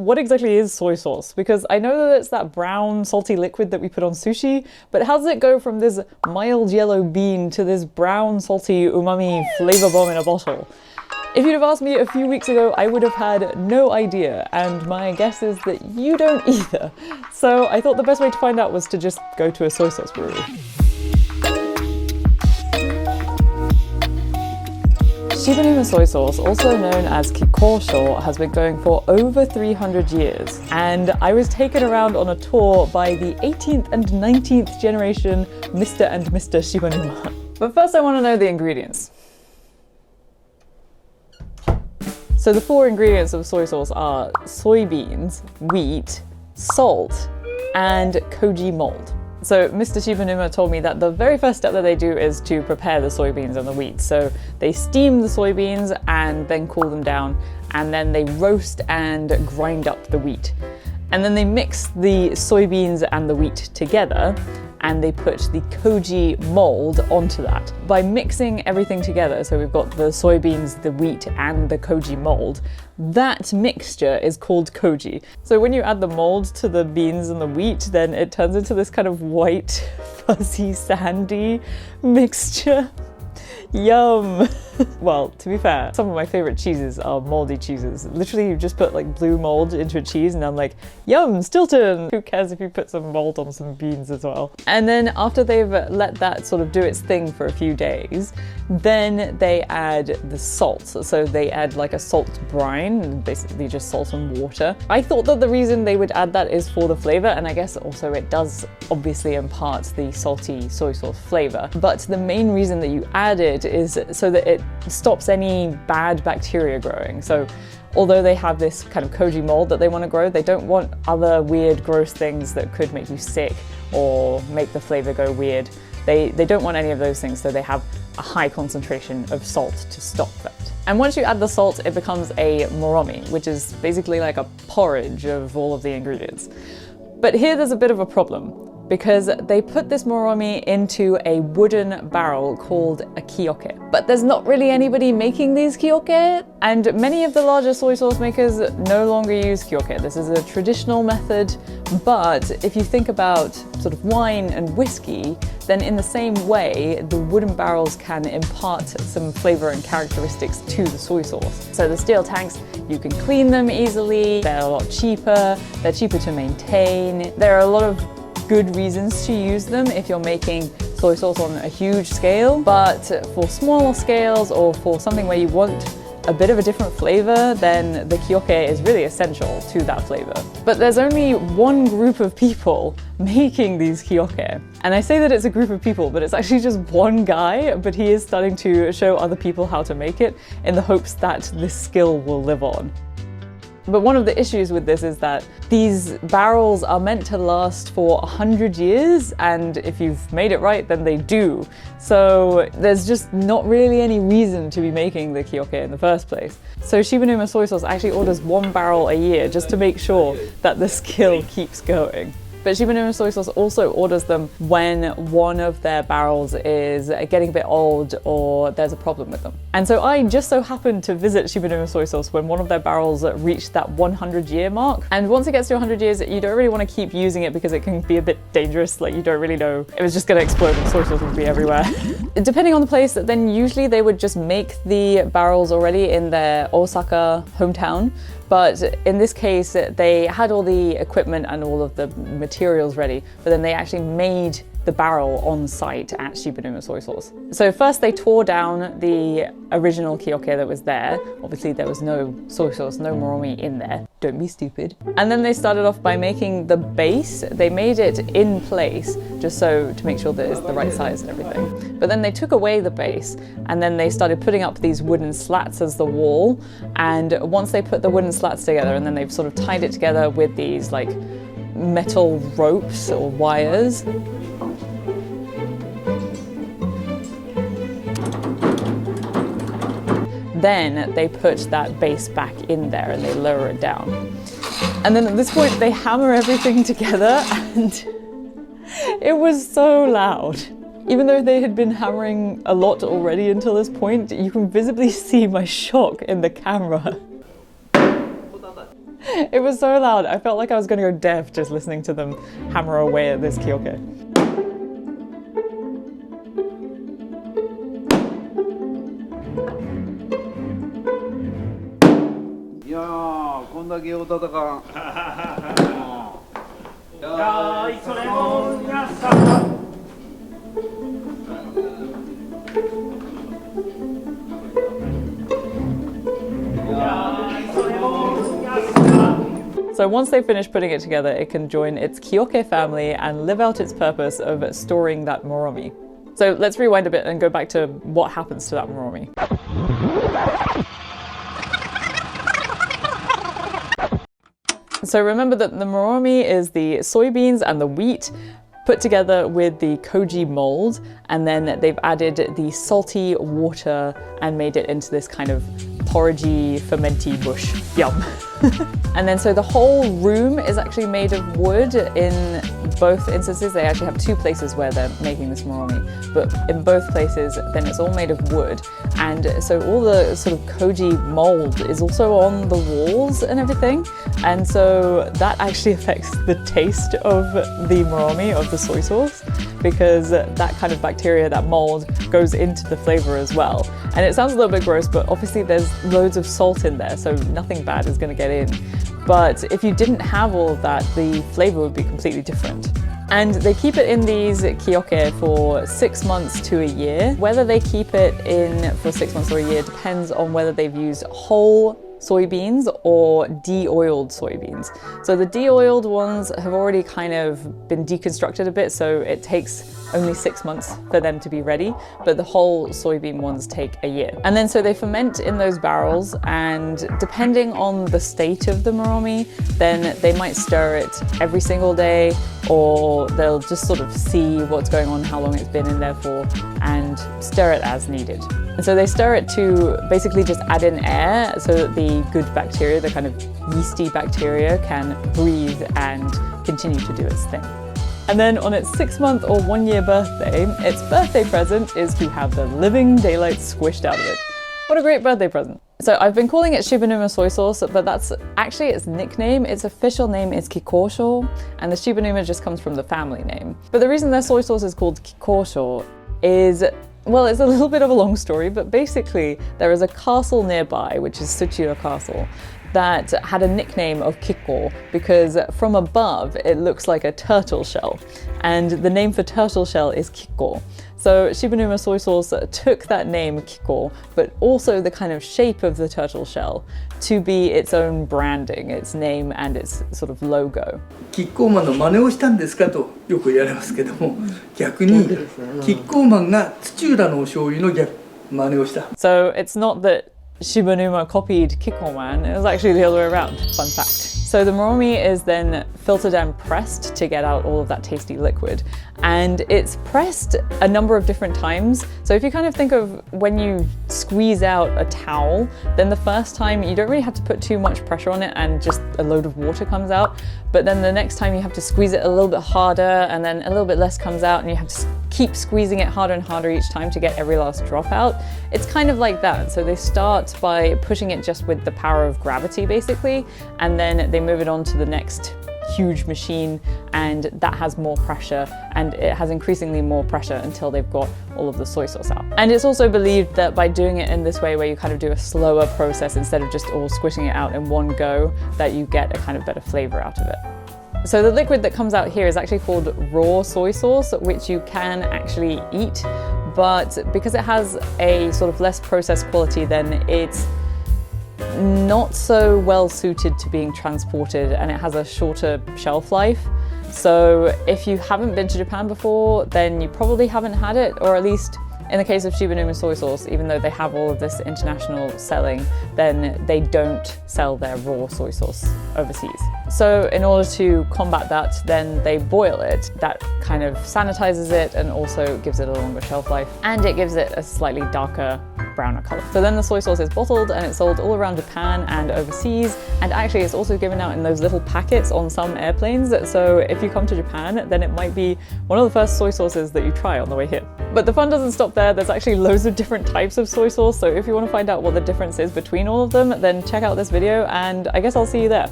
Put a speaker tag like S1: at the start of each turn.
S1: What exactly is soy sauce? Because I know that it's that brown salty liquid that we put on sushi, but how does it go from this mild yellow bean to this brown salty umami flavor bomb in a bottle? If you'd have asked me a few weeks ago, I would have had no idea, and my guess is that you don't either. So I thought the best way to find out was to just go to a soy sauce brewery. Shibanuma Soy Sauce, also known as Kikko-Sho, has been going for over 300 years, and I was taken around on a tour by the 18th and 19th generation Mr. and Mr. Shibanuma. But first I want to know the ingredients. So the 4 ingredients of soy sauce are soybeans, wheat, salt, and Koji mold. So Mr. Shibanuma told me that the very first step that they do is to prepare the soybeans and the wheat. So they steam the soybeans and then cool them down, and then they roast and grind up the wheat. And then they mix the soybeans and the wheat together, and they put the Koji mold onto that. By mixing everything together, so we've got the soybeans, the wheat, and the Koji mold, that mixture is called Koji. So when you add the mold to the beans and the wheat, then it turns into this kind of white, fuzzy, sandy mixture. Yum! Well, to be fair, some of my favorite cheeses are moldy cheeses. Literally, you just put like blue mold into a cheese and I'm like, yum, Stilton! Who cares if you put some mold on some beans as well? And then after they've let that sort of do its thing for a few days, then they add the salt. So they add like a salt brine, basically just salt and water. I thought that the reason they would add that is for the flavor, and I guess also it does obviously impart the salty soy sauce flavor. But the main reason that you add it is so that it stops any bad bacteria growing. So although they have this kind of Koji mold that they want to grow, they don't want other weird, gross things that could make you sick or make the flavor go weird. They don't want any of those things, so they have a high concentration of salt to stop that. And once you add the salt, it becomes a moromi, which is basically like a porridge of all of the ingredients. But here there's a bit of a problem, because they put this moromi into a wooden barrel called a kioke. But there's not really anybody making these kioke, and many of the larger soy sauce makers no longer use kioke. This is a traditional method, but if you think about sort of wine and whiskey, then in the same way, the wooden barrels can impart some flavor and characteristics to the soy sauce. So the steel tanks, you can clean them easily, they're a lot cheaper, they're cheaper to maintain. There are a lot of good reasons to use them if you're making soy sauce on a huge scale, but for smaller scales or for something where you want a bit of a different flavor, then the kioke is really essential to that flavor. But there's only one group of people making these kioke. And I say that it's a group of people, but it's actually just one guy, but he is starting to show other people how to make it in the hopes that this skill will live on. But one of the issues with this is that these barrels are meant to last for 100 years, and if you've made it right, then they do. So there's just not really any reason to be making the kioke in the first place. So Shibanuma Soy Sauce actually orders 1 barrel a year just to make sure that the skill keeps going. But Shibanuma Soy Sauce also orders them when one of their barrels is getting a bit old or there's a problem with them. And so I just so happened to visit Shibanuma Soy Sauce when one of their barrels reached that 100-year mark. And once it gets to 100 years, you don't really want to keep using it because it can be a bit dangerous. Like, you don't really know if it's just going to explode and soy sauce will be everywhere. Depending on the place, then usually they would just make the barrels already in their Osaka hometown. But in this case, they had all the equipment and all of the materials ready, but then they actually made the barrel on site at Shibanuma Soy Sauce. So first they tore down the original kioke that was there. Obviously there was no soy sauce, no moromi in there. Don't be stupid. And then they started off by making the base. They made it in place just so to make sure that it's the right size and everything. But then they took away the base and then they started putting up these wooden slats as the wall. And once they put the wooden slats together and then they've sort of tied it together with these like metal ropes or wires, then they put that base back in there and they lower it down. And then at this point they hammer everything together and it was so loud. Even though they had been hammering a lot already until this point, you can visibly see my shock in the camera. It was so loud. I felt like I was going to go deaf just listening to them hammer away at this Kioke.
S2: いやー、こんだけおたたか。いやー、それも皆さん。
S1: So once they finish putting it together, it can join its Kioke family and live out its purpose of storing that Moromi. So let's rewind a bit and go back to what happens to that Moromi. So remember that the Moromi is the soybeans and the wheat put together with the Koji mold, and then they've added the salty water and made it into this kind of porridgey, fermenty bush. Yum. And then so the whole room is actually made of wood. In both instances, they actually have two places where they're making this Moromi, but in both places, then it's all made of wood. And so all the sort of Koji mold is also on the walls and everything. And so that actually affects the taste of the Moromi, of the soy sauce, because that kind of bacteria, that mold, goes into the flavor as well. And it sounds a little bit gross, but obviously there's loads of salt in there, so nothing bad is going to get in. But if you didn't have all of that, the flavor would be completely different. And they keep it in these Kioke for 6 months to a year. Whether they keep it in for 6 months or a year depends on whether they've used whole soybeans or de-oiled soybeans. So the de-oiled ones have already kind of been deconstructed a bit, so it takes only 6 months for them to be ready, but the whole soybean ones take a year. And then so they ferment in those barrels, and depending on the state of the Moromi, then they might stir it every single day, or they'll just sort of see what's going on, how long it's been in there for, and stir it as needed. And so they stir it to basically just add in air so that the good bacteria, the kind of yeasty bacteria, can breathe and continue to do its thing. And then on its 6-month or 1-year birthday, its birthday present is to have the living daylight squished out of it. What a great birthday present. So I've been calling it Shibanuma Soy Sauce, but that's actually its nickname. Its official name is Kikko-Sho, and the Shibanuma just comes from the family name. But the reason their soy sauce is called Kikko-Sho is, well, it's a little bit of a long story, but basically there is a castle nearby, which is Tsukuba Castle, that had a nickname of Kikko because from above it looks like a turtle shell, and the name for turtle shell is Kikko. So Shibanuma Soy Sauce took that name Kikko, but also the kind of shape of the turtle shell to be its own branding, its name and its sort of logo.
S3: Kikkoman の真似をしたんですかとよく言われますけども、逆にKikkomanが土浦のお醤油の真似をした。
S1: So it's not that Shibanuma copied Kikkoman, it was actually the other way around. Fun fact. So the Moromi is then filtered and pressed to get out all of that tasty liquid. And it's pressed a number of different times. So if you kind of think of when you squeeze out a towel, then the first time you don't really have to put too much pressure on it and just a load of water comes out. But then the next time you have to squeeze it a little bit harder, and then a little bit less comes out, and you have to keep squeezing it harder and harder each time to get every last drop out. It's kind of like that. So they start by pushing it just with the power of gravity basically, and then they move it on to the next huge machine, and that has more pressure, and it has increasingly more pressure until they've got all of the soy sauce out. And it's also believed that by doing it in this way, where you kind of do a slower process instead of just all squishing it out in one go, that you get a kind of better flavor out of it. So the liquid that comes out here is actually called raw soy sauce, which you can actually eat, but because it has a sort of less processed quality, then it's not so well suited to being transported, and it has a shorter shelf life. So if you haven't been to Japan before, then you probably haven't had it, or at least in the case of Shibanuma soy sauce, even though they have all of this international selling, then they don't sell their raw soy sauce overseas. So in order to combat that, then they boil it. That kind of sanitizes it and also gives it a longer shelf life, and it gives it a slightly darker, browner color. So then the soy sauce is bottled and it's sold all around Japan and overseas, and actually it's also given out in those little packets on some airplanes. So if you come to Japan, then it might be one of the first soy sauces that you try on the way here. But the fun doesn't stop there. There's actually loads of different types of soy sauce, so if you want to find out what the difference is between all of them, then check out this video, and I guess I'll see you there.